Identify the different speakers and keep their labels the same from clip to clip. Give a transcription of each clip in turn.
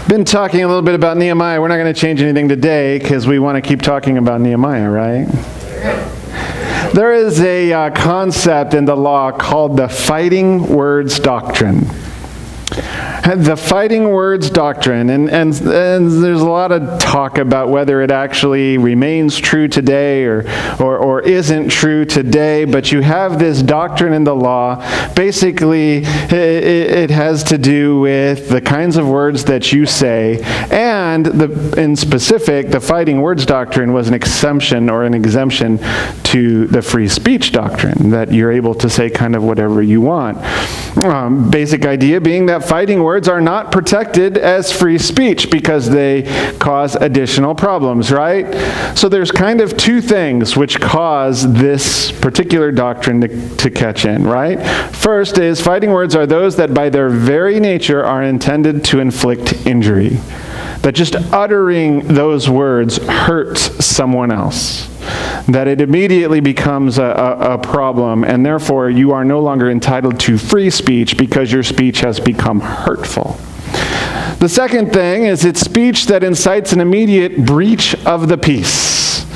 Speaker 1: Been talking a little bit about Nehemiah. We're not going to change anything today because we want to keep talking about Nehemiah, right? There is a concept in the law called the fighting words doctrine. The fighting words doctrine, and there's a lot of talk about whether it actually remains true today or isn't true today, but you have this doctrine in the law. Basically, it has to do with the kinds of words that you say, and in specific, the fighting words doctrine was an exemption to the free speech doctrine, that you're able to say kind of whatever you want. Basic idea being that fighting words are not protected as free speech because they cause additional problems, right? So there's kind of two things which cause this particular doctrine to catch in, right? First is fighting words are those that by their very nature are intended to inflict injury. That just uttering those words hurts someone else. That it immediately becomes a problem, and therefore you are no longer entitled to free speech because your speech has become hurtful. The second thing is it's speech that incites an immediate breach of the peace.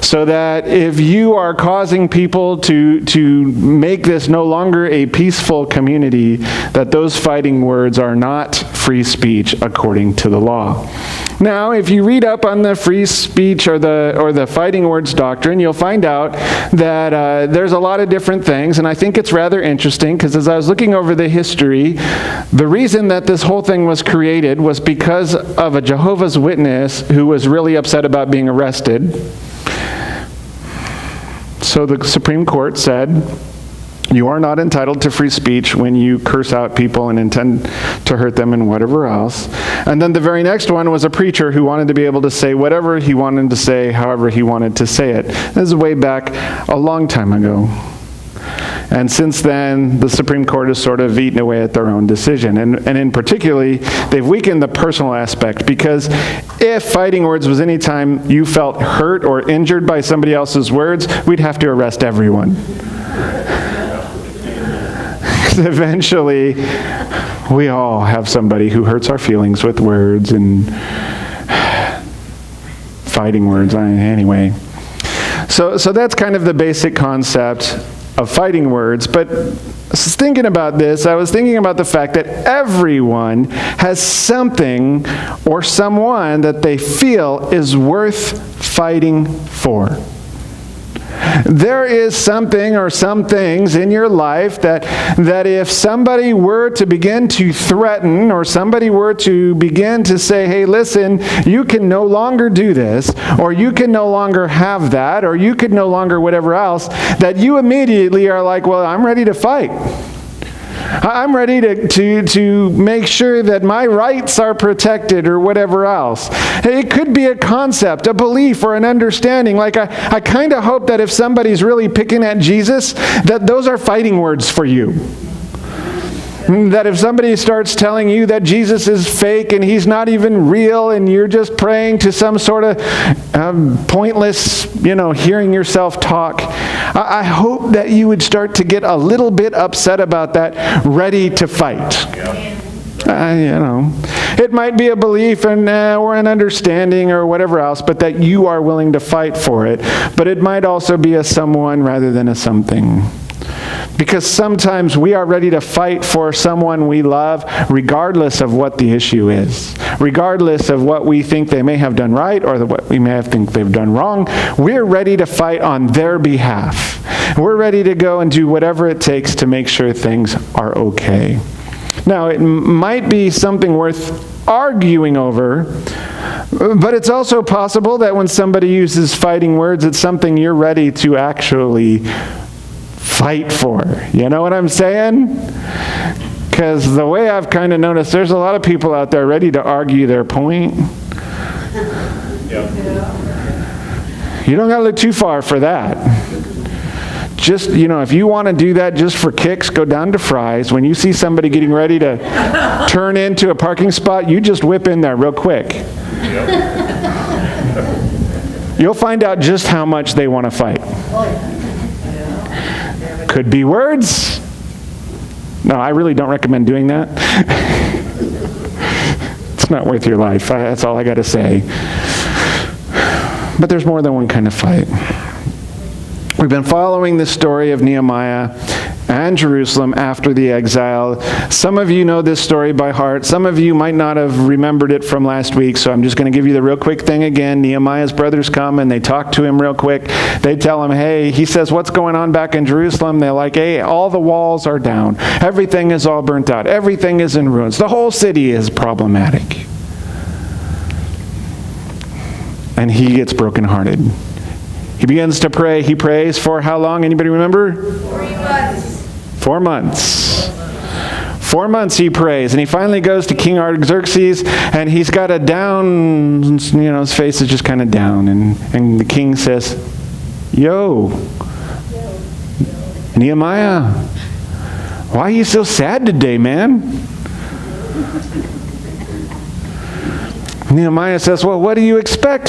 Speaker 1: So that if you are causing people to make this no longer a peaceful community, that those fighting words are not free speech according to the law. Now, if you read up on the free speech or the fighting words doctrine, you'll find out that there's a lot of different things, and I think it's rather interesting because as I was looking over the history, the reason that this whole thing was created was because of a Jehovah's Witness who was really upset about being arrested. So the Supreme Court said, you are not entitled to free speech when you curse out people and intend to hurt them and whatever else. And then the very next one was a preacher who wanted to be able to say whatever he wanted to say, however he wanted to say it. This is way back a long time ago. And since then, the Supreme Court has sort of eaten away at their own decision. And in particularly, they've weakened the personal aspect, because if fighting words was any time you felt hurt or injured by somebody else's words, we'd have to arrest everyone. Eventually, we all have somebody who hurts our feelings with words and fighting words. Anyway, so that's kind of the basic concept of fighting words. But thinking about this, I was thinking about the fact that everyone has something or someone that they feel is worth fighting for. There is something or some things in your life that if somebody were to begin to threaten, or somebody were to begin to say, hey, listen, you can no longer do this, or you can no longer have that, or you could no longer whatever else, that you immediately are like, well, I'm ready to fight. I'm ready to make sure that my rights are protected or whatever else. It could be a concept, a belief, or an understanding. Like I kind of hope that if somebody's really picking at Jesus, that those are fighting words for you. That if somebody starts telling you that Jesus is fake and he's not even real and you're just praying to some sort of pointless, hearing yourself talk, I hope that you would start to get a little bit upset about that, ready to fight. It might be a belief or an understanding or whatever else, but that you are willing to fight for it. But it might also be a someone rather than a something. Because sometimes we are ready to fight for someone we love regardless of what the issue is. Regardless of what we think they may have done right or what we may have think they've done wrong. We're ready to fight on their behalf. We're ready to go and do whatever it takes to make sure things are okay. Now, it might be something worth arguing over, but it's also possible that when somebody uses fighting words, it's something you're ready to actually fight for. You know what I'm saying? Because the way I've kind of noticed, there's a lot of people out there ready to argue their point. Yep. You don't got to look too far for that. Just, if you want to do that just for kicks, go down to Fry's. When you see somebody getting ready to turn into a parking spot, you just whip in there real quick. Yep. You'll find out just how much they want to fight. Could be words. No, I really don't recommend doing that. It's It's not worth your life. That's all I got to say. But there's more than one kind of fight. We've been following the story of Nehemiah and Jerusalem after the exile. Some of you know this story by heart. Some of you might not have remembered it from last week, so I'm just going to give you the real quick thing again. Nehemiah's brothers come and they talk to him real quick. They tell him, hey, he says, what's going on back in Jerusalem? They're like, hey, all the walls are down. Everything is all burnt out. Everything is in ruins. The whole city is problematic. And he gets brokenhearted. He begins to pray. He prays for how long? Anybody remember?
Speaker 2: 4 months.
Speaker 1: 4 months. 4 months he prays. And he finally goes to King Artaxerxes, and he's got a down, his face is just kind of down. And the king says, Yo, Nehemiah, why are you so sad today, man? Nehemiah says, well, what do you expect?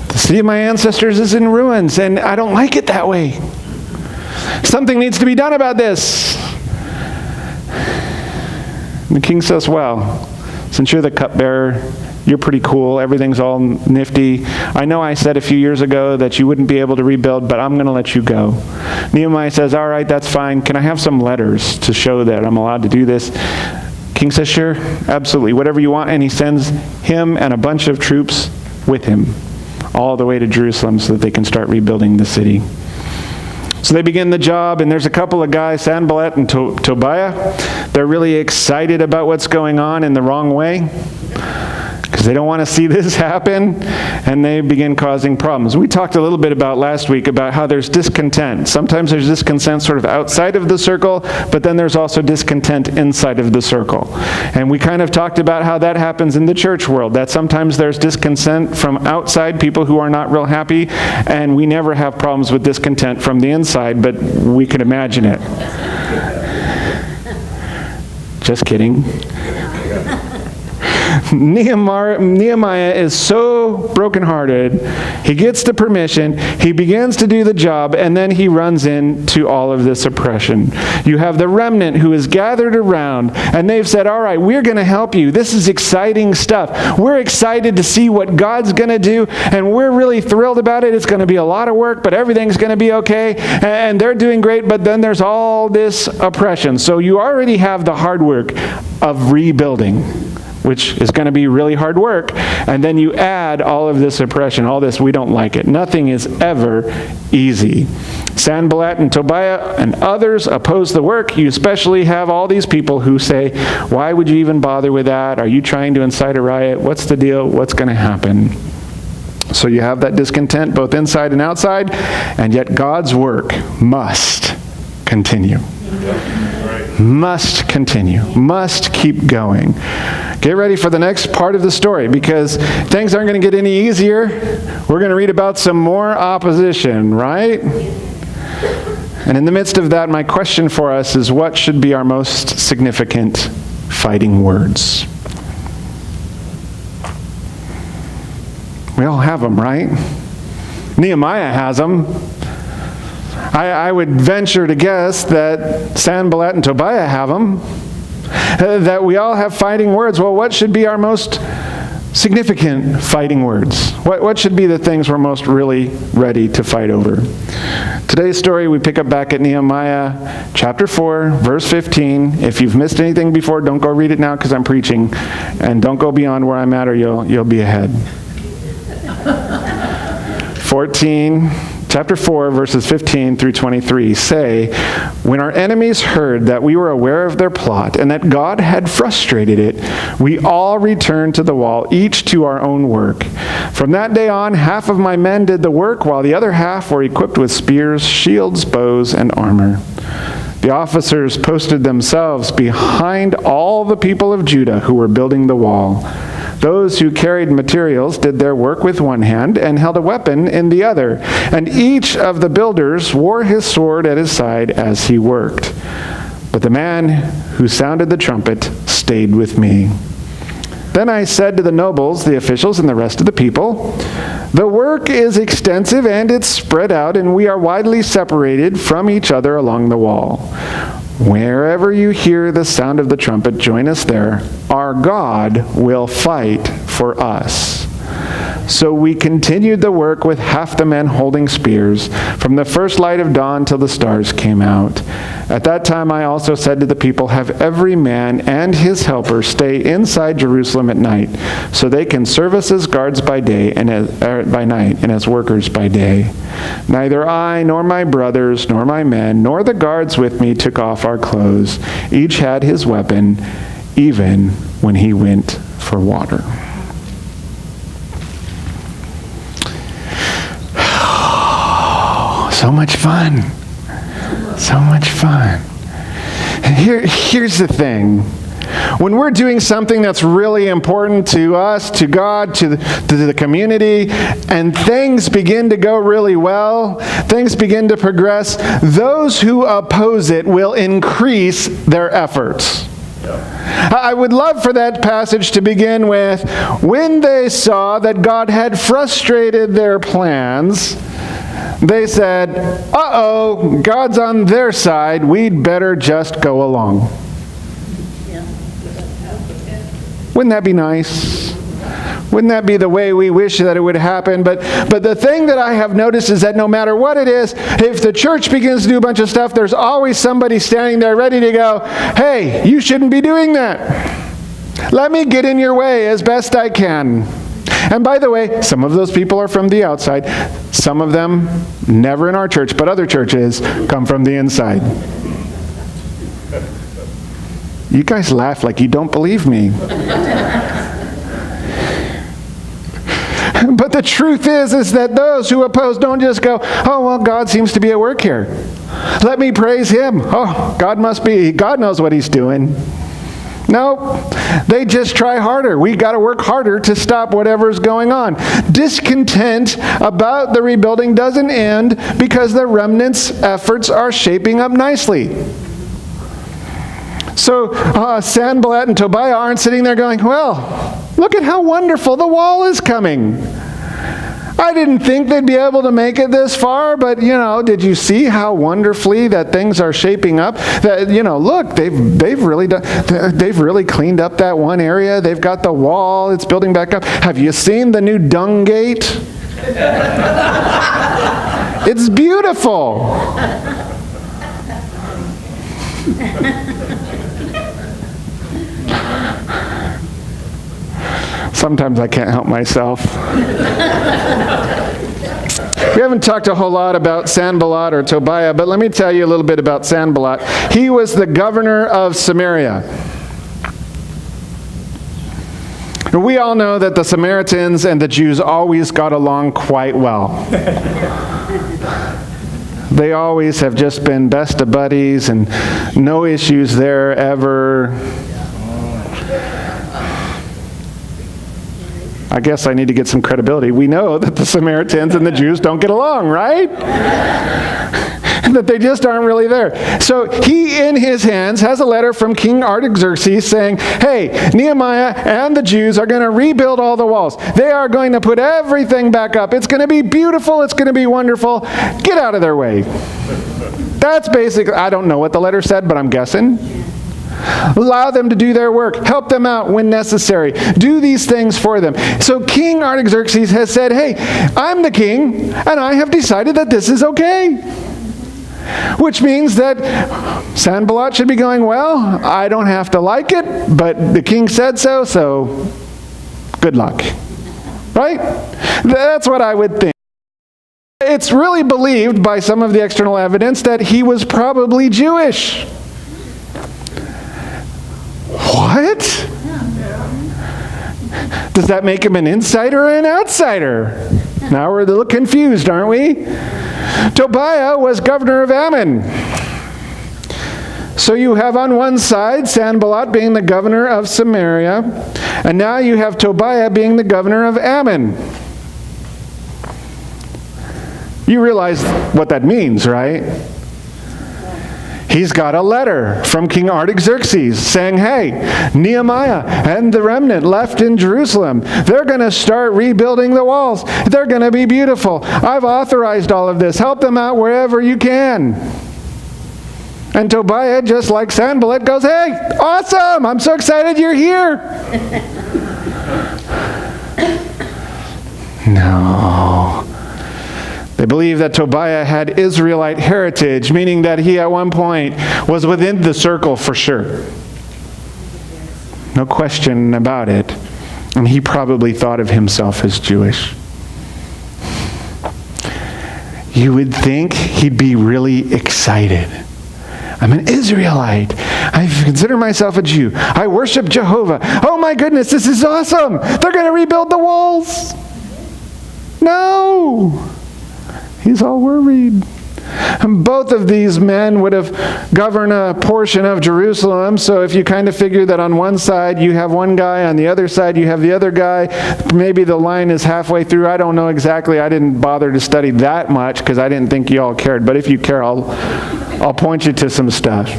Speaker 1: The city of my ancestors is in ruins, and I don't like it that way. Something needs to be done about this. And the king says, well, since you're the cupbearer, you're pretty cool. Everything's all nifty. I know I said a few years ago that you wouldn't be able to rebuild, but I'm going to let you go. Nehemiah says, all right, that's fine. Can I have some letters to show that I'm allowed to do this? King says, sure, absolutely, whatever you want. And he sends him and a bunch of troops with him all the way to Jerusalem so that they can start rebuilding the city. So they begin the job, and there's a couple of guys, Sanballat and Tobiah. They're really excited about what's going on in the wrong way, because they don't want to see this happen, and they begin causing problems. We talked a little bit about last week about how there's discontent. Sometimes there's discontent sort of outside of the circle, but then there's also discontent inside of the circle. And we kind of talked about how that happens in the church world, that sometimes there's discontent from outside, people who are not real happy, and we never have problems with discontent from the inside, but we can imagine it. Just kidding. Nehemiah is so brokenhearted. He gets the permission. He begins to do the job, and then he runs into all of this oppression. You have the remnant who is gathered around, and they've said, all right, we're going to help you. This is exciting stuff. We're excited to see what God's going to do, and we're really thrilled about it. It's going to be a lot of work, but everything's going to be okay, and they're doing great, but then there's all this oppression. So you already have the hard work of rebuilding, which is going to be really hard work, and then you add all of this oppression, all this, we don't like it. Nothing is ever easy. Sanballat and Tobiah and others oppose the work. You especially have all these people who say, why would you even bother with that? Are you trying to incite a riot? What's the deal? What's going to happen? So you have that discontent both inside and outside, and yet God's work must continue. Must continue. Must keep going. Get ready for the next part of the story, because things aren't going to get any easier. We're going to read about some more opposition, right? And in the midst of that, my question for us is, what should be our most significant fighting words? We all have them, right? Nehemiah has them. I would venture to guess that Sanballat and Tobiah have them. That we all have fighting words. Well, what should be our most significant fighting words? What should be the things we're most really ready to fight over? Today's story, we pick up back at Nehemiah chapter 4, verse 15. If you've missed anything before, don't go read it now because I'm preaching. And don't go beyond where I'm at, or you'll be ahead. Chapter 4, verses 15 through 23 say, when our enemies heard that we were aware of their plot and that God had frustrated it, we all returned to the wall, each to our own work. From that day on, half of my men did the work, while the other half were equipped with spears, shields, bows, and armor. The officers posted themselves behind all the people of Judah who were building the wall. Those who carried materials did their work with one hand and held a weapon in the other, and each of the builders wore his sword at his side as he worked. But the man who sounded the trumpet stayed with me. Then I said to the nobles, the officials, and the rest of the people, the work is extensive and it's spread out, and we are widely separated from each other along the wall. Wherever you hear the sound of the trumpet, join us there. Our God will fight for us." So we continued the work with half the men holding spears, from the first light of dawn till the stars came out. At that time I also said to the people, "Have every man and his helper stay inside Jerusalem at night, so they can serve us as guards by day and by night, and as workers by day. Neither I, nor my brothers, nor my men, nor the guards with me took off our clothes. Each had his weapon, even when he went for water." So much fun. So much fun. Here's the thing. When we're doing something that's really important to us, to God, to the community, and things begin to go really well, things begin to progress, those who oppose it will increase their efforts. I would love for that passage to begin with, "When they saw that God had frustrated their plans, they said, uh-oh, God's on their side, we'd better just go along." Wouldn't that be nice? Wouldn't that be the way we wish that it would happen? But the thing that I have noticed is that no matter what it is, if the church begins to do a bunch of stuff, there's always somebody standing there ready to go, "Hey, you shouldn't be doing that. Let me get in your way as best I can." And by the way, some of those people are from the outside. Some of them, never in our church, but other churches, come from the inside. You guys laugh like you don't believe me. But the truth is that those who oppose don't just go, "Oh, well, God seems to be at work here. Let me praise him. Oh, God knows what he's doing." No, they just try harder. We got to work harder to stop whatever's going on. Discontent about the rebuilding doesn't end because the remnant's efforts are shaping up nicely. So Sanballat and Tobiah aren't sitting there going, "Well, look at how wonderful the wall is coming. I didn't think they'd be able to make it this far, but, did you see how wonderfully that things are shaping up? That, look, they've really cleaned up that one area. They've got the wall. It's building back up. Have you seen the new dung gate? It's beautiful." Sometimes I can't help myself. We haven't talked a whole lot about Sanballat or Tobiah, but let me tell you a little bit about Sanballat. He was the governor of Samaria. We all know that the Samaritans and the Jews always got along quite well. They always have just been best of buddies and no issues there ever. I guess I need to get some credibility. We know that the Samaritans and the Jews don't get along, right? That they just aren't really there. So he, in his hands, has a letter from King Artaxerxes saying, "Hey, Nehemiah and the Jews are going to rebuild all the walls. They are going to put everything back up. It's going to be beautiful. It's going to be wonderful. Get out of their way." That's basically, I don't know what the letter said, but I'm guessing. Allow them to do their work. Help them out when necessary. Do these things for them. So King Artaxerxes has said, "Hey, I'm the king, and I have decided that this is okay." Which means that Sanballat should be going, "Well, I don't have to like it, but the king said so, so good luck." Right? That's what I would think. It's really believed by some of the external evidence that he was probably Jewish. What? Does that make him an insider or an outsider? Now we're a little confused, aren't we? Tobiah was governor of Ammon. So you have on one side Sanballat being the governor of Samaria, and now you have Tobiah being the governor of Ammon. You realize what that means, right? He's got a letter from King Artaxerxes saying, "Hey, Nehemiah and the remnant left in Jerusalem, they're going to start rebuilding the walls. They're going to be beautiful. I've authorized all of this. Help them out wherever you can." And Tobiah, just like Sanballat, goes, hey, awesome! I'm so excited you're here! No. They believe that Tobiah had Israelite heritage, meaning that he at one point was within the circle for sure. No question about it. And he probably thought of himself as Jewish. You would think he'd be really excited. I'm an Israelite. I consider myself a Jew. I worship Jehovah. Oh my goodness, this is awesome. They're going to rebuild the walls. No. He's all worried. And both of these men would have governed a portion of Jerusalem. So if you kind of figure that on one side you have one guy, on the other side you have the other guy, maybe the line is halfway through. I don't know exactly. I didn't bother to study that much because I didn't think you all cared. But if you care, I'll point you to some stuff.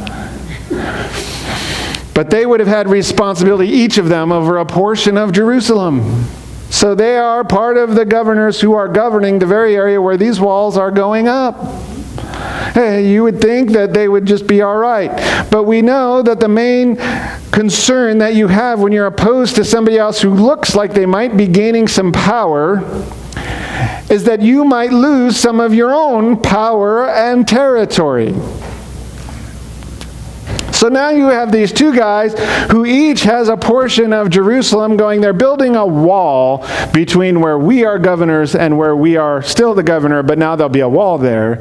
Speaker 1: But they would have had responsibility, each of them, over a portion of Jerusalem. So they are part of the governors who are governing the very area where these walls are going up. Hey, you would think that they would just be all right. But we know that the main concern that you have when you're opposed to somebody else who looks like they might be gaining some power is that you might lose some of your own power and territory. So now you have these two guys who each has a portion of Jerusalem going. They're building a wall between where we are governors and where we are still the governor, but now there'll be a wall there.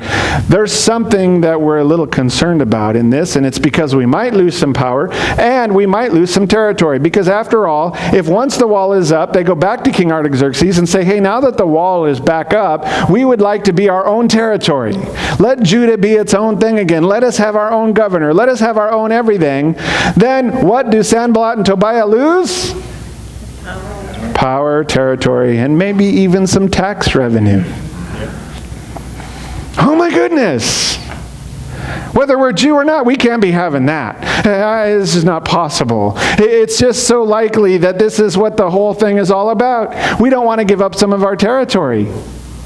Speaker 1: There's something that we're a little concerned about in this, and it's because we might lose some power and we might lose some territory. Because after all, if once the wall is up, they go back to King Artaxerxes and say, hey, now that the wall is back up, we would like to be our own territory. Let Judah be its own thing again. Let us have our own governor. Let us have our own everything. Then what do Sanballat and Tobiah lose? Power, territory, and maybe even some tax revenue. Oh my goodness! Whether we're Jew or not, we can't be having that. This is not possible. It's just so likely that this is what the whole thing is all about. We don't want to give up some of our territory.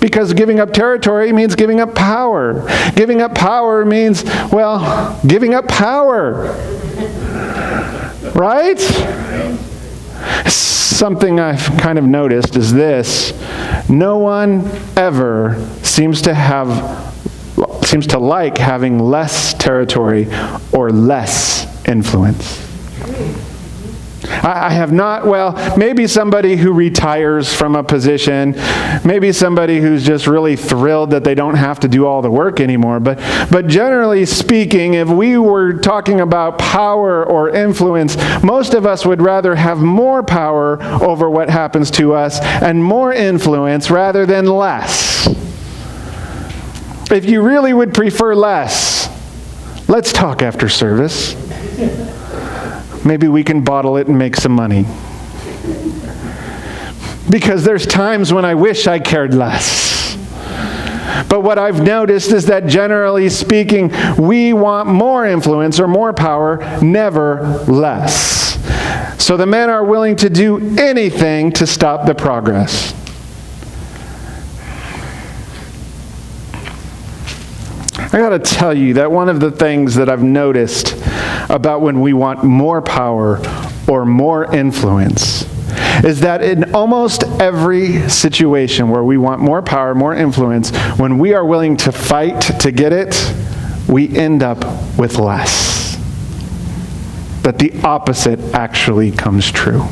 Speaker 1: Because giving up territory means giving up power. Giving up power means, well, giving up power. Right? Something I've kind of noticed is this. No one ever seems to like having less territory or less influence. I have not, well, maybe somebody who retires from a position, maybe somebody who's just really thrilled that they don't have to do all the work anymore. But generally speaking, if we were talking about power or influence, most of us would rather have more power over what happens to us and more influence rather than less. If you really would prefer less, let's talk after service. Maybe we can bottle it and make some money. Because there's times when I wish I cared less. But what I've noticed is that generally speaking, we want more influence or more power, never less. So the men are willing to do anything to stop the progress. I got to tell you that one of the things that I've noticed about when we want more power or more influence is that in almost every situation where we want more power, more influence, when we are willing to fight to get it, we end up with less. That the opposite actually comes true.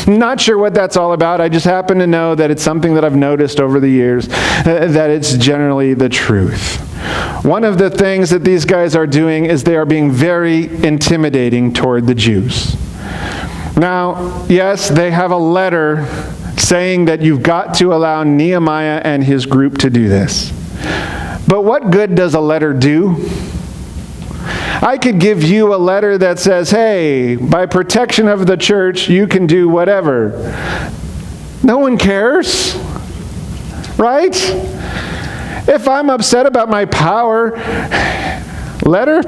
Speaker 1: Not sure what that's all about. I just happen to know that it's something that I've noticed over the years, that it's generally the truth. One of the things that these guys are doing is they are being very intimidating toward the Jews. Now, yes, they have a letter saying that you've got to allow Nehemiah and his group to do this. But what good does a letter do? I could give you a letter that says, hey, by protection of the church, you can do whatever. No one cares, right? If I'm upset about my power, letter?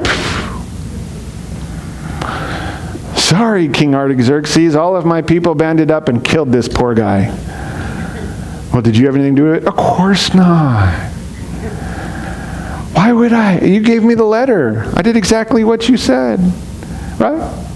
Speaker 1: Sorry, King Artaxerxes, all of my people banded up and killed this poor guy. Well, did you have anything to do with it? Of course not. Why would I? You gave me the letter. I did exactly what you said. Right?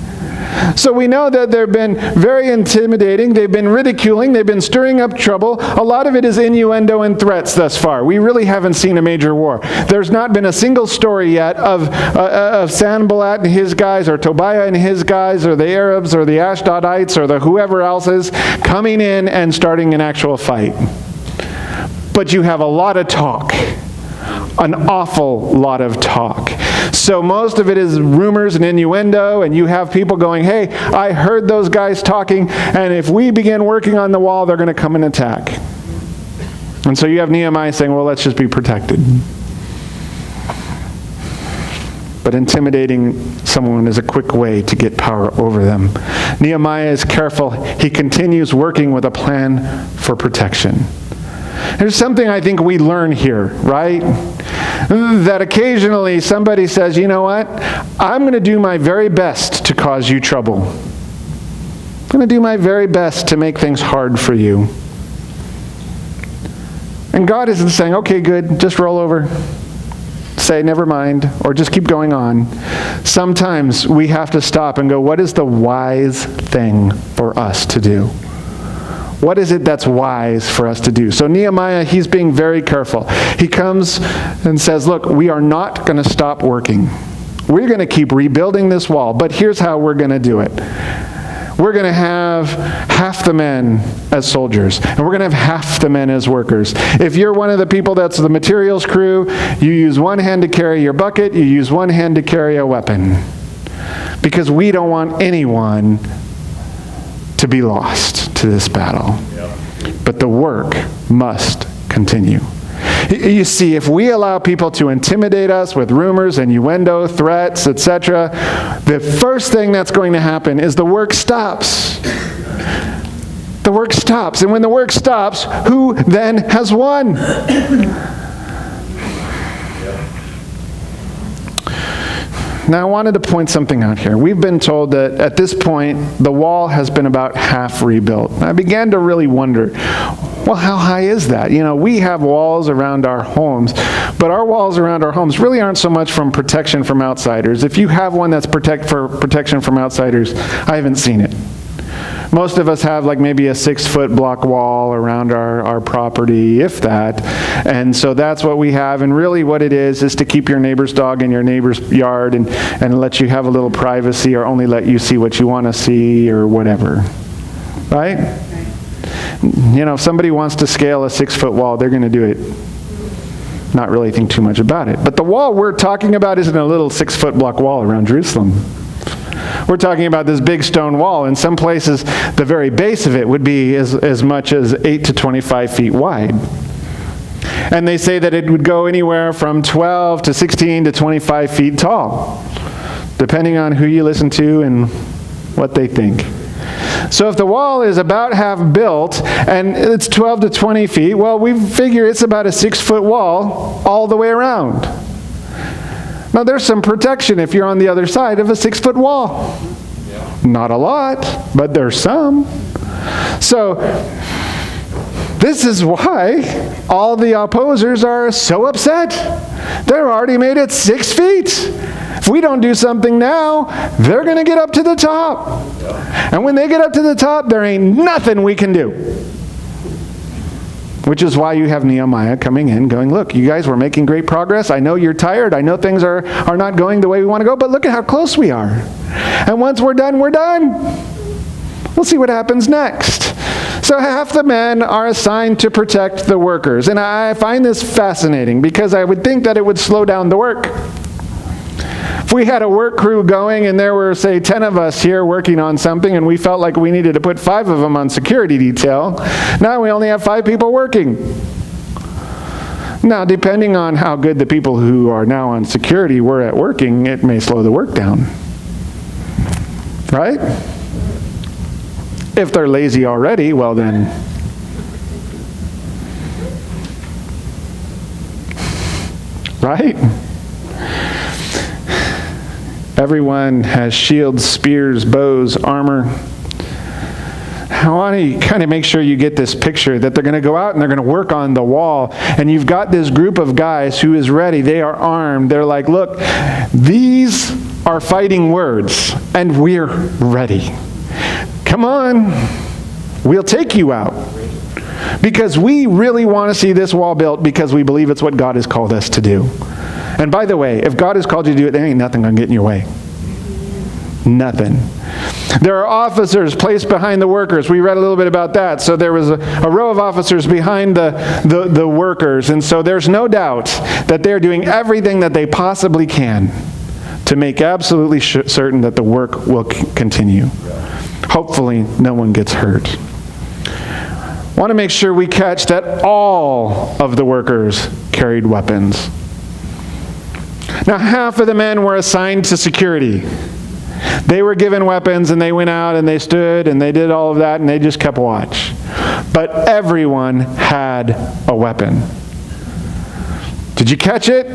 Speaker 1: So we know that they've been very intimidating. They've been ridiculing. They've been stirring up trouble. A lot of it is innuendo and threats thus far. We really haven't seen a major war. There's not been a single story yet of Sanballat and his guys, or Tobiah and his guys, or the Arabs, or the Ashdodites, or the whoever else is coming in and starting an actual fight. But you have a lot of talk. An awful lot of talk. So most of it is rumors and innuendo, and you have people going, hey, I heard those guys talking, and if we begin working on the wall, they're going to come and attack. And so you have Nehemiah saying, well, let's just be protected. But intimidating someone is a quick way to get power over them. Nehemiah is careful. He continues working with a plan for protection. There's something I think we learn here, right? That occasionally somebody says, you know what? I'm going to do my very best to cause you trouble. I'm going to do my very best to make things hard for you. And God isn't saying, okay, good, just roll over. Say, never mind, or just keep going on. Sometimes we have to stop and go, what is the wise thing for us to do? What is it that's wise for us to do? So Nehemiah, he's being very careful. He comes and says, look, we are not going to stop working. We're going to keep rebuilding this wall, but here's how we're going to do it. We're going to have half the men as soldiers, and we're going to have half the men as workers. If you're one of the people that's the materials crew, you use one hand to carry your bucket, you use one hand to carry a weapon. Because we don't want anyone to be lost to this battle. But the work must continue. You see, if we allow people to intimidate us with rumors, innuendo, threats, etc., the first thing that's going to happen is the work stops. The work stops. And when the work stops, who then has won? Now, I wanted to point something out here. We've been told that at this point, the wall has been about half rebuilt. I began to really wonder, well, how high is that? You know, we have walls around our homes, but our walls around our homes really aren't so much from protection from outsiders. If you have one that's for protection from outsiders, I haven't seen it. Most of us have like maybe a 6-foot block wall around our property, if that. And so that's what we have. And really what it is to keep your neighbor's dog in your neighbor's yard and let you have a little privacy, or only let you see what you want to see, or whatever. Right? You know, if somebody wants to scale a 6-foot wall, they're going to do it. Not really think too much about it. But the wall we're talking about isn't a little 6-foot block wall around Jerusalem. We're talking about this big stone wall. In some places, the very base of it would be as much as 8 to 25 feet wide. And they say that it would go anywhere from 12 to 16 to 25 feet tall, depending on who you listen to and what they think. So if the wall is about half built and it's 12 to 20 feet, well, we figure it's about a 6-foot wall all the way around. Now, there's some protection if you're on the other side of a 6-foot wall. Yeah. Not a lot, but there's some. So, this is why all the opposers are so upset. They're already made it 6 feet. If we don't do something now, they're going to get up to the top. Yeah. And when they get up to the top, there ain't nothing we can do. Which is why you have Nehemiah coming in going, look, you guys, we're making great progress. I know you're tired. I know things are not going the way we want to go, but look at how close we are. And once we're done, we're done. We'll see what happens next. So half the men are assigned to protect the workers. And I find this fascinating because I would think that it would slow down the work. If we had a work crew going and there were, say, 10 of us here working on something and we felt like we needed to put 5 of them on security detail, now we only have 5 people working. Now, depending on how good the people who are now on security were at working, it may slow the work down. Right? If they're lazy already, well then, right? Everyone has shields, spears, bows, armor. I want to kind of make sure you get this picture that they're going to go out and they're going to work on the wall. And you've got this group of guys who is ready. They are armed. They're like, look, these are fighting words, and we're ready. Come on. We'll take you out. Because we really want to see this wall built because we believe it's what God has called us to do. And by the way, if God has called you to do it, there ain't nothing going to get in your way. Nothing. There are officers placed behind the workers. We read a little bit about that. So there was a row of officers behind the workers. And so there's no doubt that they're doing everything that they possibly can to make absolutely certain that the work will continue. Hopefully no one gets hurt. I want to make sure we catch that all of the workers carried weapons. Now, half of the men were assigned to security. They were given weapons, and they went out, and they stood, and they did all of that, and they just kept watch. But everyone had a weapon. Did you catch it?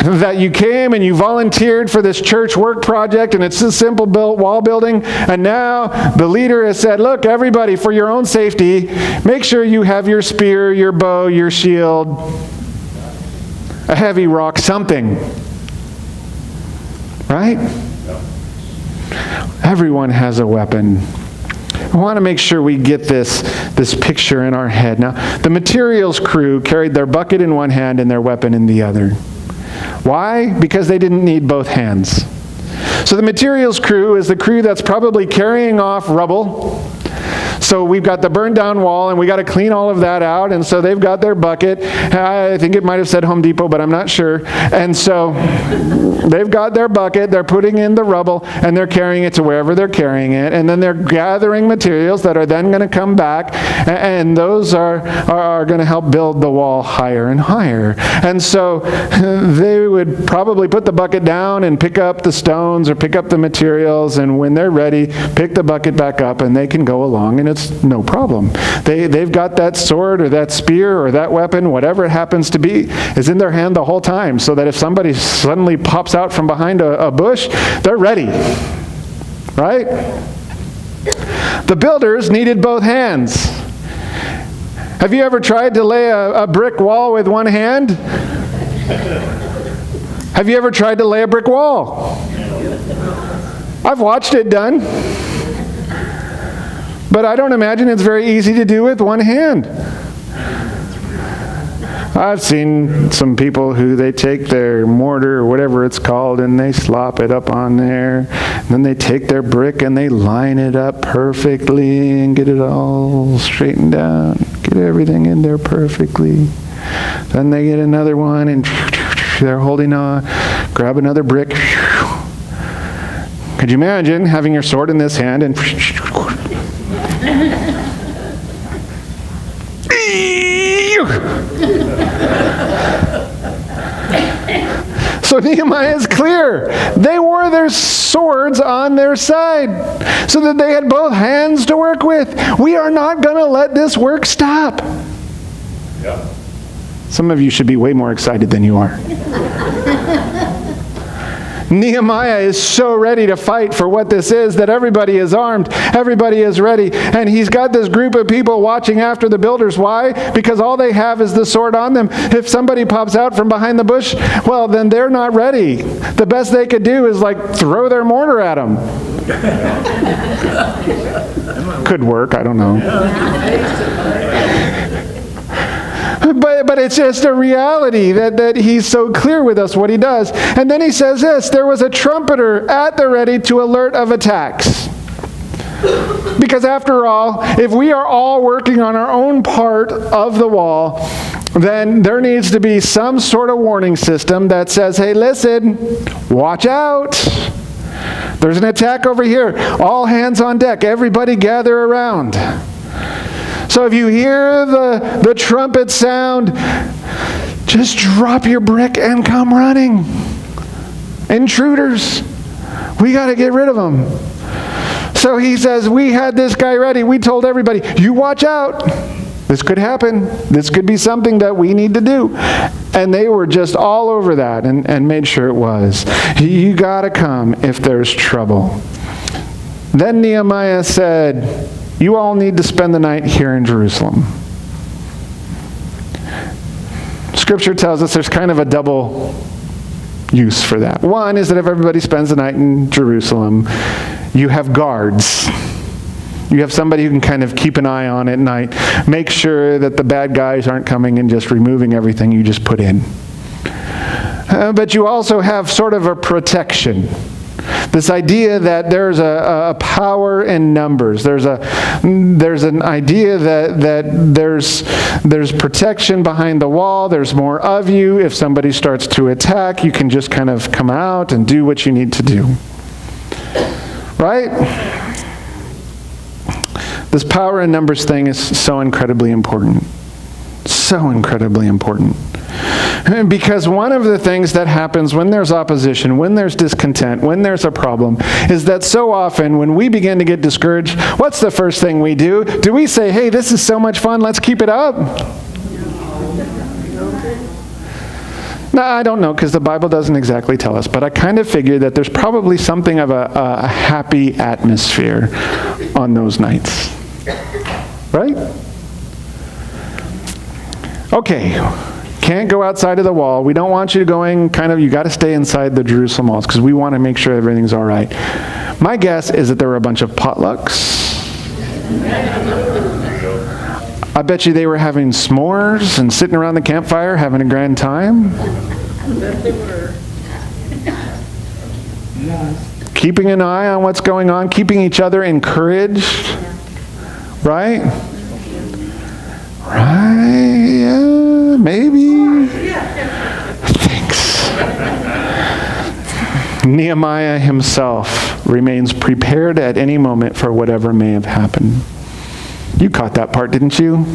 Speaker 1: That you came and you volunteered for this church work project, and it's a simple wall building, and now the leader has said, look, everybody, for your own safety, make sure you have your spear, your bow, your shield, a heavy rock, something. Right? Everyone has a weapon. I want to make sure we get this picture in our head. Now, the materials crew carried their bucket in one hand and their weapon in the other. Why? Because they didn't need both hands. So the materials crew is the crew that's probably carrying off rubble. So we've got the burned down wall, and we got to clean all of that out. And so they've got their bucket. I think it might have said Home Depot, but I'm not sure. And so they've got their bucket. They're putting in the rubble, and they're carrying it to wherever they're carrying it. And then they're gathering materials that are then going to come back, and those are going to help build the wall higher and higher. And so they would probably put the bucket down and pick up the stones or pick up the materials, and when they're ready, pick the bucket back up, and they can go along, and it's no problem. They've got that sword or that spear or that weapon, whatever it happens to be, is in their hand the whole time, so that if somebody suddenly pops out from behind a bush, they're ready. Right? The builders needed both hands. Have you ever tried to lay a brick wall with one hand? Have you ever tried to lay a brick wall? I've watched it done. But I don't imagine it's very easy to do with one hand. I've seen some people who they take their mortar or whatever it's called and they slop it up on there. And then they take their brick and they line it up perfectly and get it all straightened out. Get everything in there perfectly. Then they get another one and they're holding on, grab another brick. Could you imagine having your sword in this hand and so Nehemiah is clear. They wore their swords on their side so that they had both hands to work with. We are not going to let this work stop. Yeah. Some of you should be way more excited than you are. Nehemiah is so ready to fight for what this is that everybody is armed, everybody is ready, and he's got this group of people watching after the builders. Why? Because all they have is the sword on them. If somebody pops out from behind the bush, well, then they're not ready. The best they could do is throw their mortar at them. Could work, I don't know. But it's just a reality that he's so clear with us what he does. And then he says this, there was a trumpeter at the ready to alert of attacks. Because after all, if we are all working on our own part of the wall, then there needs to be some sort of warning system that says, hey, listen, watch out. There's an attack over here. All hands on deck. Everybody gather around. So if you hear the trumpet sound, just drop your brick and come running. Intruders. We got to get rid of them. So he says, we had this guy ready. We told everybody, you watch out. This could happen. This could be something that we need to do. And they were just all over that and made sure it was. You got to come if there's trouble. Then Nehemiah said, you all need to spend the night here in Jerusalem. Scripture tells us there's kind of a double use for that. One is that if everybody spends the night in Jerusalem, you have guards. You have somebody who can kind of keep an eye on it at night, make sure that the bad guys aren't coming and just removing everything you just put in. But you also have sort of a protection. This idea that there's a power in numbers. There's an idea that there's protection behind the wall. There's more of you. If somebody starts to attack, you can just kind of come out and do what you need to do. Right? This power in numbers thing is so incredibly important. So incredibly important. Because one of the things that happens when there's opposition, when there's discontent, when there's a problem, is that so often when we begin to get discouraged, what's the first thing we do? Do we say, hey, this is so much fun, let's keep it up? No, I don't know, because the Bible doesn't exactly tell us, but I kind of figure that there's probably something of a happy atmosphere on those nights. Right? Okay. Can't go outside of the wall. We don't want you going you got to stay inside the Jerusalem walls because we want to make sure everything's all right. My guess is that there were a bunch of potlucks. I bet you they were having s'mores and sitting around the campfire having a grand time.
Speaker 2: I bet they were.
Speaker 1: Keeping an eye on what's going on, keeping each other encouraged. Right? Right? Yeah, maybe. Thanks. Nehemiah himself remains prepared at any moment for whatever may have happened. You caught that part, didn't you?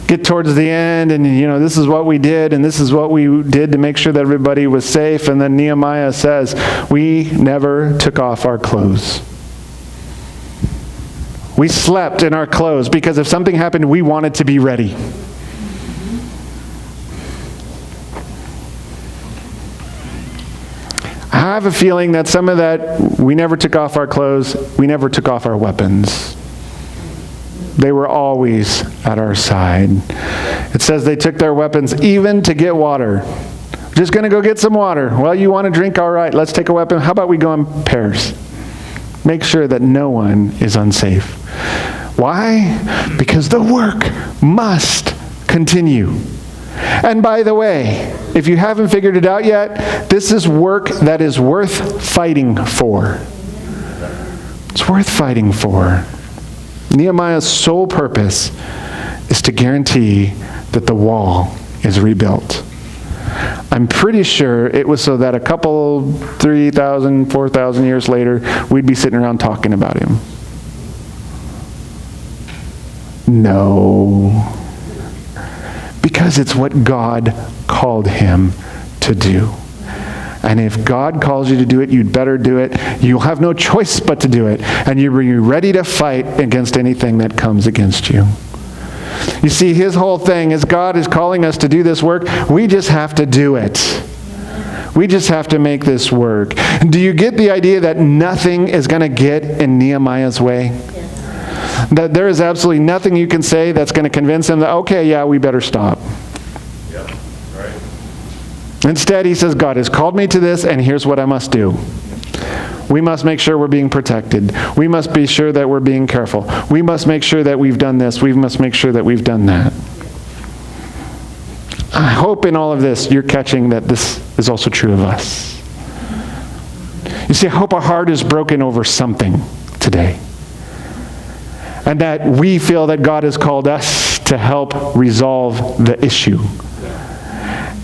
Speaker 1: Get towards the end, and this is what we did, and this is what we did to make sure that everybody was safe. And then Nehemiah says, we never took off our clothes. We slept in our clothes because if something happened, we wanted to be ready. I have a feeling that some of that, we never took off our clothes, we never took off our weapons. They were always at our side. It says they took their weapons even to get water. Just going to go get some water. Well, you want to drink? All right, let's take a weapon. How about we go in pairs? Make sure that no one is unsafe. Why? Because the work must continue. And by the way, if you haven't figured it out yet, this is work that is worth fighting for. It's worth fighting for. Nehemiah's sole purpose is to guarantee that the wall is rebuilt. I'm pretty sure it was so that a couple, 3,000, 4,000 years later, we'd be sitting around talking about him. No. Because it's what God called him to do. And if God calls you to do it, you'd better do it. You'll have no choice but to do it. And you'll be ready to fight against anything that comes against you. You see, his whole thing is God is calling us to do this work. We just have to do it. We just have to make this work. Do you get the idea that nothing is going to get in Nehemiah's way? Yes. That there is absolutely nothing you can say that's going to convince him that, okay, yeah, we better stop.
Speaker 3: Yep. Right.
Speaker 1: Instead, he says, God has called me to this, and here's what I must do. We must make sure we're being protected. We must be sure that we're being careful. We must make sure that we've done this. We must make sure that we've done that. I hope in all of this you're catching that this is also true of us. You see, I hope our heart is broken over something today. And that we feel that God has called us to help resolve the issue.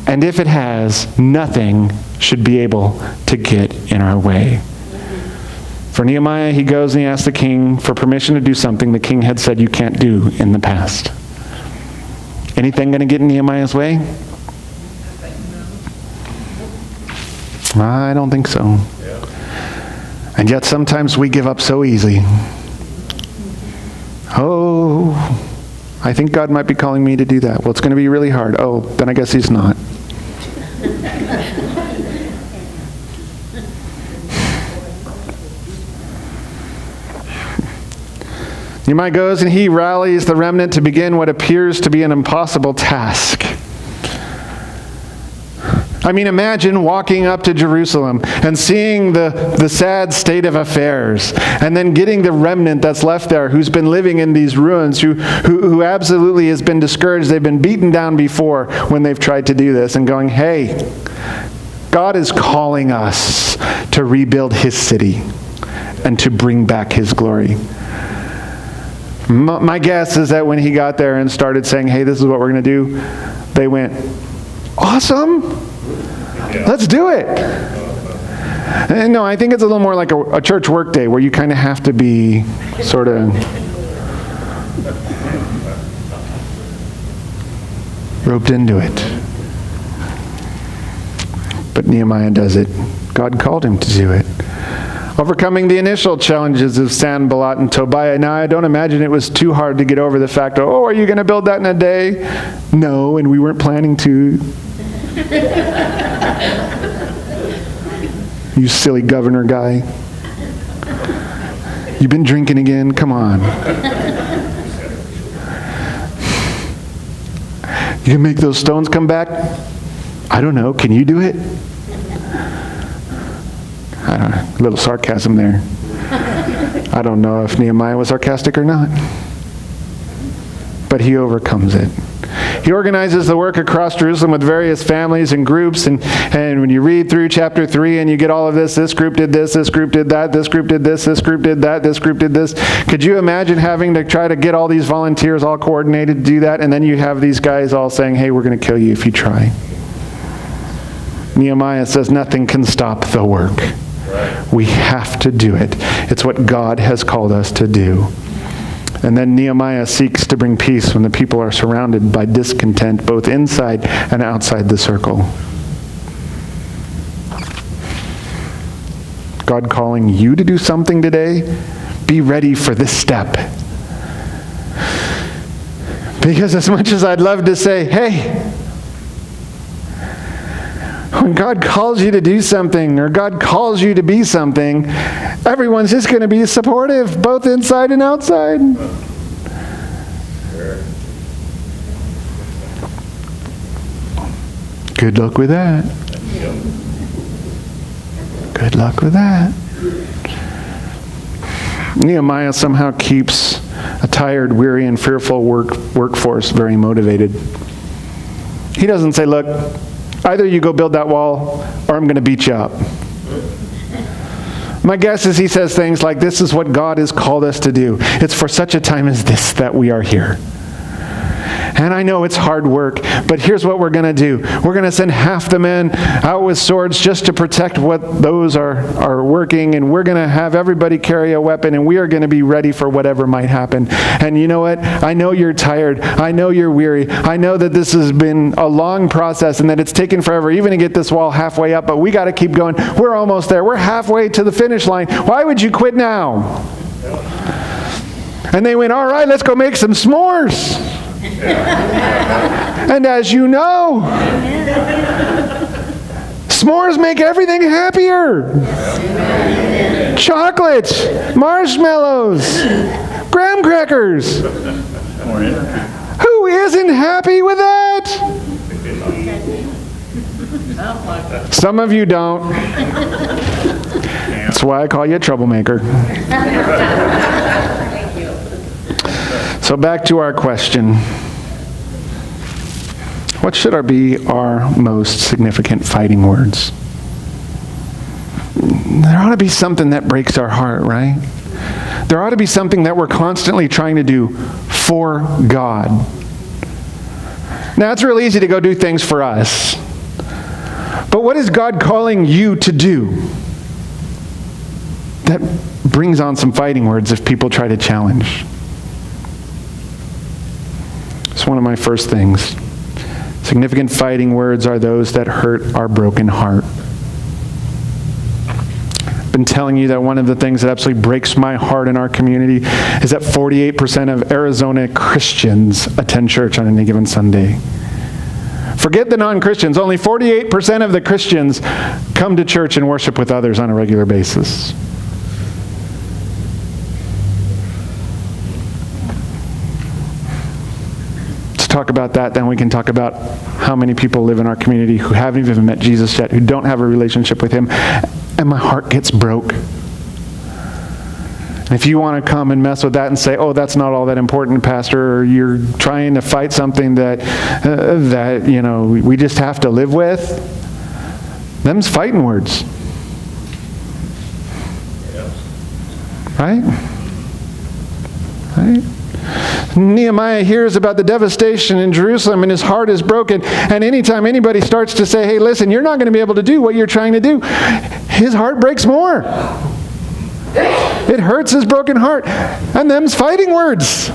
Speaker 1: And if it has, nothing should be able to get in our way. For Nehemiah, he goes and he asks the king for permission to do something the king had said you can't do in the past. Anything going to get in Nehemiah's way? I don't think so. Yeah. And yet sometimes we give up so easy. Oh, I think God might be calling me to do that. Well, it's going to be really hard. Oh, then I guess he's not. Nehemiah goes and he rallies the remnant to begin what appears to be an impossible task. I mean, imagine walking up to Jerusalem and seeing the sad state of affairs, and then getting the remnant that's left there who's been living in these ruins, who absolutely has been discouraged. They've been beaten down before when they've tried to do this, and going, hey, God is calling us to rebuild his city and to bring back his glory. My guess is that when he got there and started saying, hey, this is what we're going to do, they went, awesome! Let's do it. And no, I think it's a little more like a church work day where you kind of have to be sort of roped into it. But Nehemiah does it. God called him to do it. Overcoming the initial challenges of Sanballat and Tobiah. Now, I don't imagine it was too hard to get over the fact of, oh, are you going to build that in a day? No, and we weren't planning to. You silly governor guy. You've been drinking again? Come on. You can make those stones come back? I don't know. Can you do it? I don't know. A little sarcasm there. I don't know if Nehemiah was sarcastic or not. But he overcomes it. He organizes the work across Jerusalem with various families and groups, and when you read through chapter 3 and you get all of this group did this group did that, this group did this group did that, this group did this. Could you imagine having to try to get all these volunteers all coordinated to do that, and then you have these guys all saying, hey, we're going to kill you if you try. Nehemiah says nothing can stop the work. We have to do it. It's what God has called us to do. And then Nehemiah seeks to bring peace when the people are surrounded by discontent, both inside and outside the circle. God calling you to do something today? Be ready for this step. Because as much as I'd love to say, hey, when God calls you to do something, or God calls you to be something, everyone's just going to be supportive, both inside and outside. Good luck with that. Good luck with that. Nehemiah somehow keeps a tired, weary, and fearful workforce very motivated. He doesn't say, look, either you go build that wall, or I'm going to beat you up. My guess is he says things like, this is what God has called us to do. It's for such a time as this that we are here. And I know it's hard work, but here's what we're going to do. We're going to send half the men out with swords just to protect what those are working, and we're going to have everybody carry a weapon, and we are going to be ready for whatever might happen. And you know what? I know you're tired. I know you're weary. I know that this has been a long process and that it's taken forever even to get this wall halfway up, but we got to keep going. We're almost there. We're halfway to the finish line. Why would you quit now? And they went, all right, let's go make some s'mores. And as you know, s'mores make everything happier. Chocolate, marshmallows, graham crackers. Who isn't happy with that? Some of you don't. That's why I call you a troublemaker. So back to our question. What should be our most significant fighting words? There ought to be something that breaks our heart, right? There ought to be something that we're constantly trying to do for God. Now, it's real easy to go do things for us. But what is God calling you to do that brings on some fighting words if people try to challenge? It's one of my first things. Significant fighting words are those that hurt our broken heart. I've been telling you that one of the things that absolutely breaks my heart in our community is that 48% of Arizona Christians attend church on any given Sunday. Forget the non-Christians. Only 48% of the Christians come to church and worship with others on a regular basis. talk about that, then we can talk about how many people live in our community who haven't even met Jesus yet, who don't have a relationship with him, and my heart gets broke. And if you want to come and mess with that and say, oh, that's not all that important, Pastor, or you're trying to fight something that we just have to live with, them's fighting words. Right? Right? Nehemiah hears about the devastation in Jerusalem and his heart is broken. And anytime anybody starts to say, hey, listen, you're not going to be able to do what you're trying to do, his heart breaks more. It hurts his broken heart. And them's fighting words.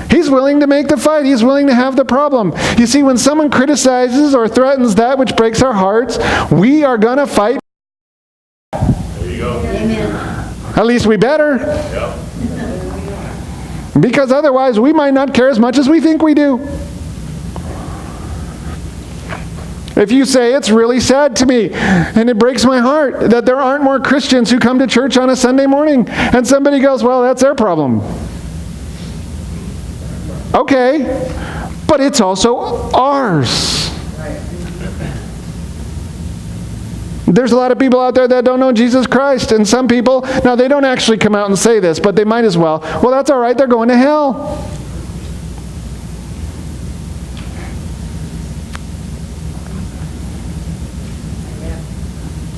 Speaker 1: He's willing to make the fight. He's willing to have the problem. You see, when someone criticizes or threatens that which breaks our hearts, we are going to fight.
Speaker 3: There you go.
Speaker 2: Amen.
Speaker 1: At least we better.
Speaker 3: Yep.
Speaker 1: Because otherwise, we might not care as much as we think we do. If you say, it's really sad to me, and it breaks my heart that there aren't more Christians who come to church on a Sunday morning, and somebody goes, well, that's their problem. Okay, but it's also ours. There's a lot of people out there that don't know Jesus Christ, and some people, now they don't actually come out and say this, but they might as well. Well, that's all right, they're going to hell.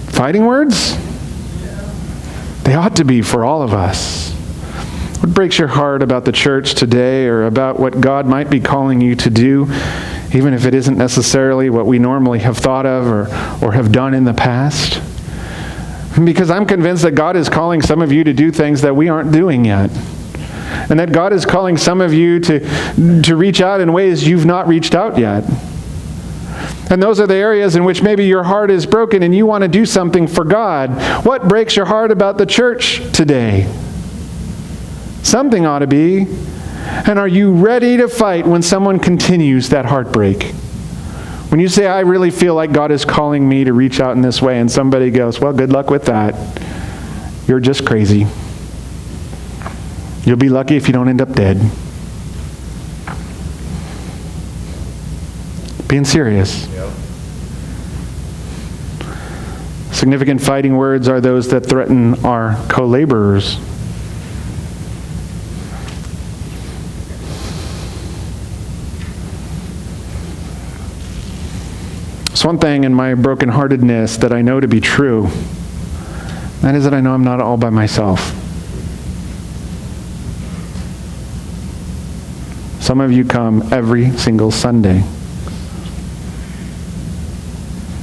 Speaker 1: Fighting words? They ought to be for all of us. What breaks your heart about the church today, or about what God might be calling you to do, even if it isn't necessarily what we normally have thought of or have done in the past? Because I'm convinced that God is calling some of you to do things that we aren't doing yet. And that God is calling some of you to reach out in ways you've not reached out yet. And those are the areas in which maybe your heart is broken and you want to do something for God. What breaks your heart about the church today? Something ought to be. And are you ready to fight when someone continues that heartbreak? When you say, I really feel like God is calling me to reach out in this way, and somebody goes, well, good luck with that. You're just crazy. You'll be lucky if you don't end up dead. Being serious.
Speaker 3: Yep.
Speaker 1: Significant fighting words are those that threaten our co-laborers. It's one thing in my brokenheartedness that I know to be true. That is that I know I'm not all by myself. Some of you come every single Sunday.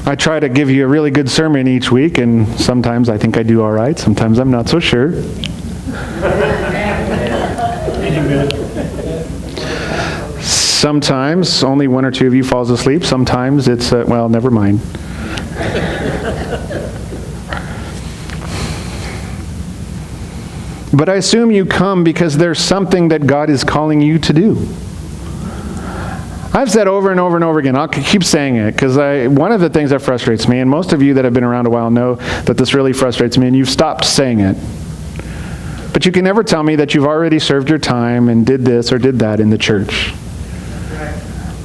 Speaker 1: I try to give you a really good sermon each week, and sometimes I think I do all right. Sometimes I'm not so sure. Sometimes only one or two of you falls asleep. Sometimes it's, well, never mind. But I assume you come because there's something that God is calling you to do. I've said over and over and over again, I'll keep saying it, because one of the things that frustrates me, and most of you that have been around a while know that this really frustrates me, and you've stopped saying it. But you can never tell me that you've already served your time and did this or did that in the church.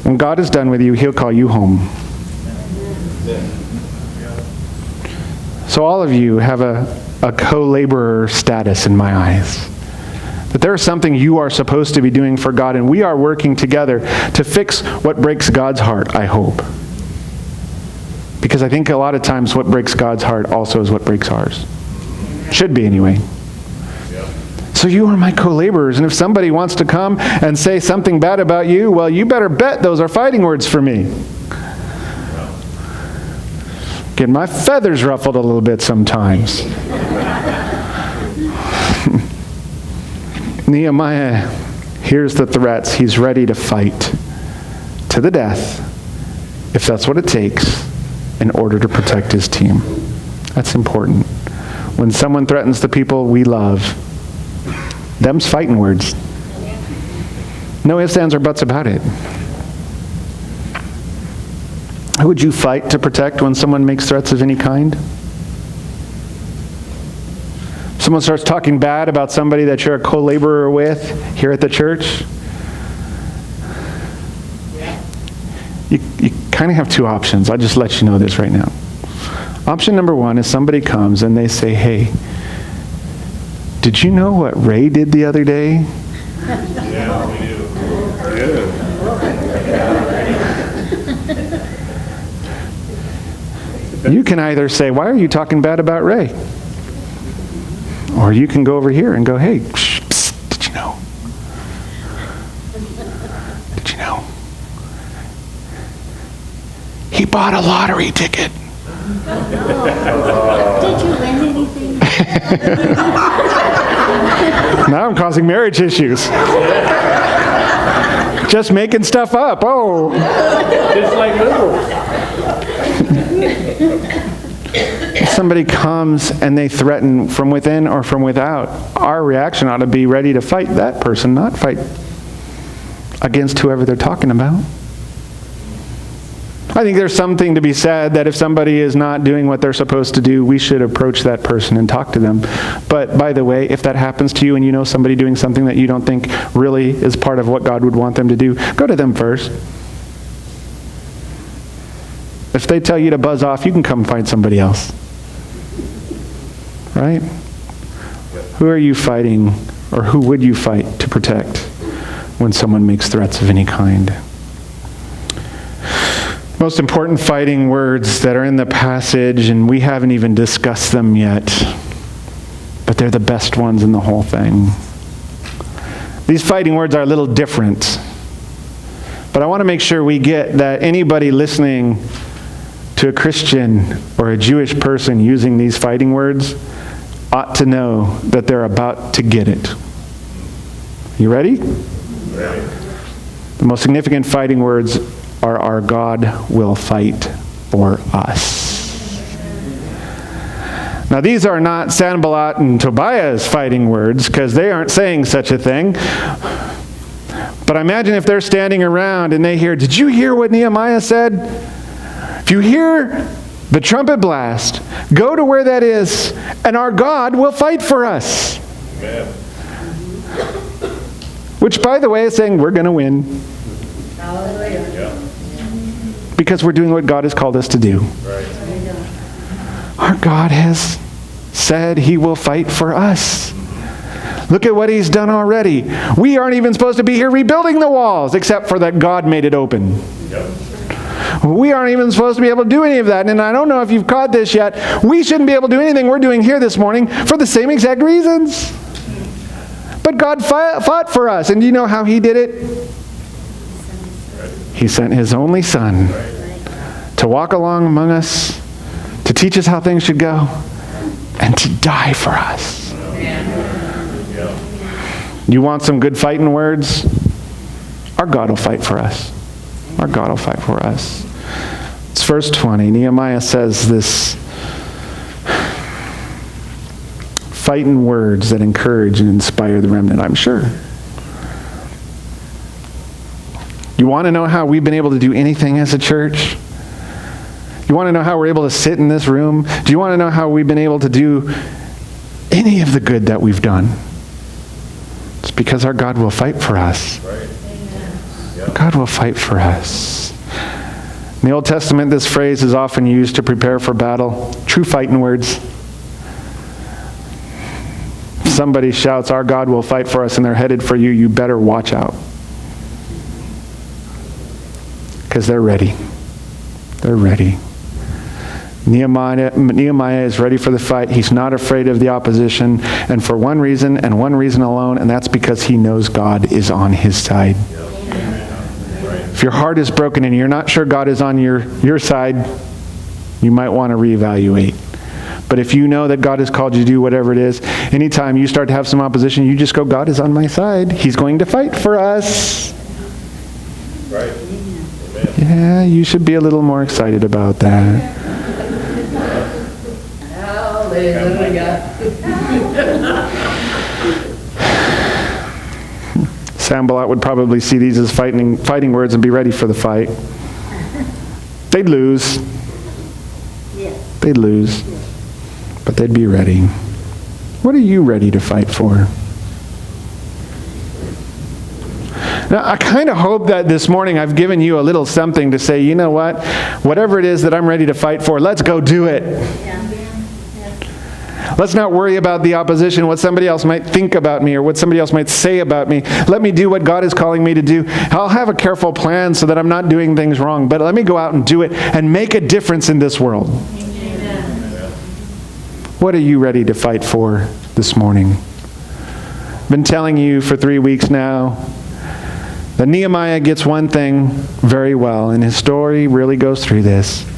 Speaker 1: When God is done with you, He'll call you home. So all of you have a co-laborer status in my eyes. That there is something you are supposed to be doing for God, and we are working together to fix what breaks God's heart, I hope. Because I think a lot of times what breaks God's heart also is what breaks ours. Should be anyway. So you are my co-laborers, and if somebody wants to come and say something bad about you, well, you better bet those are fighting words for me. Get my feathers ruffled a little bit sometimes. Nehemiah hears the threats. He's ready to fight to the death, if that's what it takes, in order to protect his team. That's important. When someone threatens the people we love, them's fighting words. No ifs, ands, or buts about it. Who would you fight to protect when someone makes threats of any kind? Someone starts talking bad about somebody that you're a co-laborer with here at the church. you kind of have two options. I'll just let you know this right now. Option number one is somebody comes and they say, hey, did you know what Ray did the other day?
Speaker 3: Yeah, we do. Good.
Speaker 1: You can either say, why are you talking bad about Ray? Or you can go over here and go, hey, psst, did you know? Did you know? He bought a lottery ticket.
Speaker 2: Did you win anything?
Speaker 1: Now I'm causing marriage issues. Just making stuff up. Oh.
Speaker 3: Just like liberals.
Speaker 1: If somebody comes and they threaten from within or from without, our reaction ought to be ready to fight that person, not fight against whoever they're talking about. I think there's something to be said that if somebody is not doing what they're supposed to do, we should approach that person and talk to them. But by the way, if that happens to you and you know somebody doing something that you don't think really is part of what God would want them to do, go to them first. If they tell you to buzz off, you can come find somebody else. Right? Who are you fighting, or who would you fight to protect when someone makes threats of any kind? Most important fighting words that are in the passage, and we haven't even discussed them yet, but they're the best ones in the whole thing. These fighting words are a little different, but I want to make sure we get that anybody listening to a Christian or a Jewish person using these fighting words ought to know that they're about to get it. You ready?
Speaker 3: Ready.
Speaker 1: The most significant fighting words are our God will fight for us. Now these are not Sanballat and Tobiah's fighting words, because they aren't saying such a thing. But imagine if they're standing around and they hear, did you hear what Nehemiah said? If you hear the trumpet blast, go to where that is, and our God will fight for us.
Speaker 3: Amen.
Speaker 1: Which, by the way, is saying we're going to win.
Speaker 2: Hallelujah.
Speaker 3: Yeah.
Speaker 1: Because we're doing what God has called us to do.
Speaker 3: Right.
Speaker 1: Our God has said he will fight for us. Look at what he's done already. We aren't even supposed to be here rebuilding the walls, except for that God made it open.
Speaker 3: Yep.
Speaker 1: We aren't even supposed to be able to do any of that. And I don't know if you've caught this yet. We shouldn't be able to do anything we're doing here this morning for the same exact reasons. But God fought for us. And do you know how he did it? He sent his only son to walk along among us, to teach us how things should go, and to die for us. You want some good fighting words? Our God will fight for us. Our God will fight for us. It's verse 20. Nehemiah says this fighting words that encourage and inspire the remnant, I'm sure. You want to know how we've been able to do anything as a church? You want to know how we're able to sit in this room? Do you want to know how we've been able to do any of the good that we've done? It's because our God will fight for us.
Speaker 3: Right.
Speaker 1: God will fight for us. In the Old Testament, this phrase is often used to prepare for battle. True fighting words. If somebody shouts, our God will fight for us, and they're headed for you, you better watch out. Because they're ready. They're ready. Nehemiah is ready for the fight. He's not afraid of the opposition. And for one reason, and one reason alone, and that's because he knows God is on his side. If your heart is broken and you're not sure God is on your side, you might want to reevaluate. But if you know that God has called you to do whatever it is, anytime you start to have some opposition, you just go, God is on my side. He's going to fight for us.
Speaker 3: Right. Amen.
Speaker 1: Yeah, you should be a little more excited about that.
Speaker 2: Hallelujah.
Speaker 1: Sanballat would probably see these as fighting words and be ready for the fight. They'd lose.
Speaker 2: Yes.
Speaker 1: They'd lose. But they'd be ready. What are you ready to fight for? Now, I kind of hope that this morning I've given you a little something to say, you know what? Whatever it is that I'm ready to fight for, let's go do it. Let's not worry about the opposition, what somebody else might think about me or what somebody else might say about me. Let me do what God is calling me to do. I'll have a careful plan so that I'm not doing things wrong, but let me go out and do it and make a difference in this world.
Speaker 2: Amen.
Speaker 1: What are you ready to fight for this morning? I've been telling you for 3 weeks now that Nehemiah gets one thing very well, and his story really goes through this.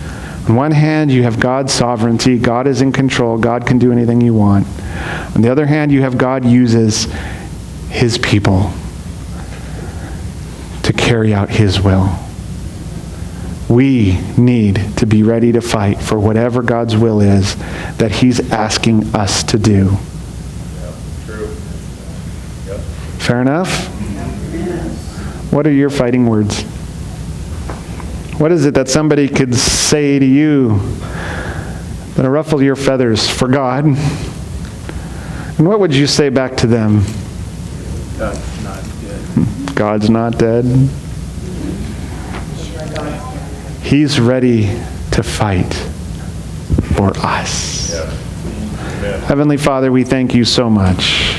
Speaker 1: On one hand, you have God's sovereignty. God is in control. God can do anything you want. On the other hand, you have God uses his people to carry out his will. We need to be ready to fight for whatever God's will is that he's asking us to do.
Speaker 3: Yeah, true. Yep.
Speaker 1: Fair enough? What are your fighting words? What is it that somebody could say to you that'll ruffle your feathers for God? And what would you say back to them?
Speaker 4: God's not good.
Speaker 1: God's not dead. He's ready to fight for us.
Speaker 3: Yeah. Amen.
Speaker 1: Heavenly Father, we thank you so much.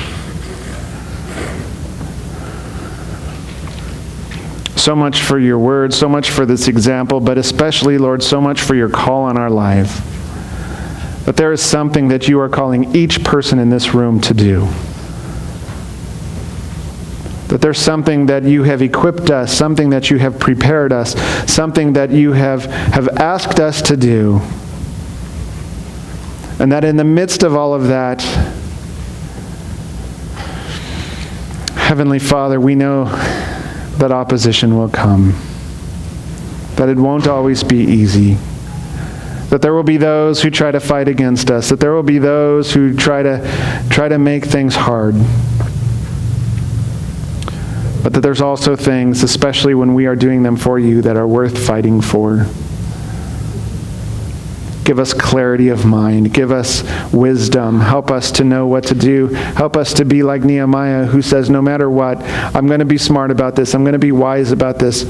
Speaker 1: So much for your word, so much for this example, but especially, Lord, so much for your call on our life. That there is something that you are calling each person in this room to do. That there's something that you have equipped us, something that you have prepared us, something that you have asked us to do. And that in the midst of all of that, Heavenly Father, we know that opposition will come. That it won't always be easy. That there will be those who try to fight against us. That there will be those who try to make things hard. But that there's also things, especially when we are doing them for you, that are worth fighting for. Give us clarity of mind. Give us wisdom. Help us to know what to do. Help us to be like Nehemiah, who says, no matter what, I'm going to be smart about this. I'm going to be wise about this.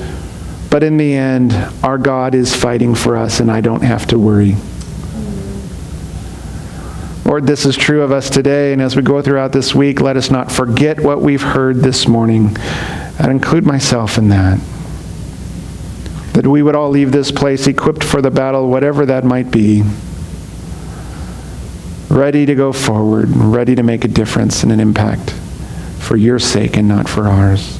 Speaker 1: But in the end, our God is fighting for us, and I don't have to worry. Lord, this is true of us today, and as we go throughout this week, let us not forget what we've heard this morning. I'd include myself in that. That we would all leave this place equipped for the battle, whatever that might be. Ready to go forward, ready to make a difference and an impact for your sake and not for ours.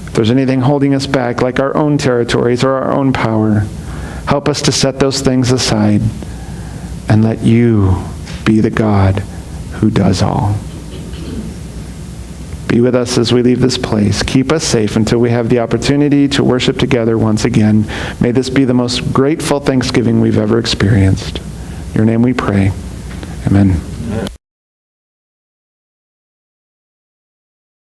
Speaker 1: If there's anything holding us back, like our own territories or our own power, help us to set those things aside and let you be the God who does all. Be with us as we leave this place. Keep us safe until we have the opportunity to worship together once again. May this be the most grateful Thanksgiving we've ever experienced. In your name we pray. Amen.